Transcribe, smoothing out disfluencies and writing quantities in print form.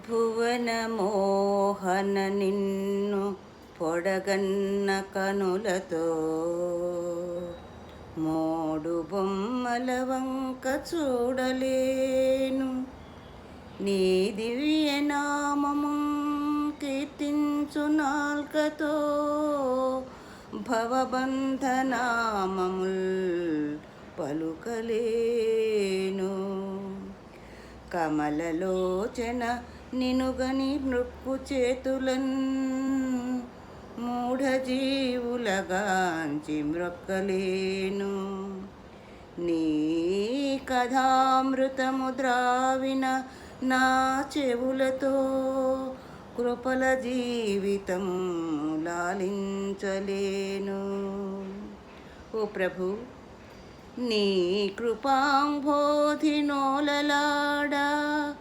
భువన మోహన నిన్ను పొడగన్న కనులతో మోడు బొమ్మల వంక చూడలేను. నీ దివ్య నామము కీర్తించు నాల్కతో భవబంధనామముల్ పలుకలేను. కమలలోచన నినుగని నృక్కు చేతులన్ మూఢజీవులగాంచి మ్రొక్కలేను. నీ కథామృతము ద్రావిన నా చెవులతో కృపల జీవితం లాలించలేను. ఓ ప్రభు, నీ కృపాంబోధి నోలలాడా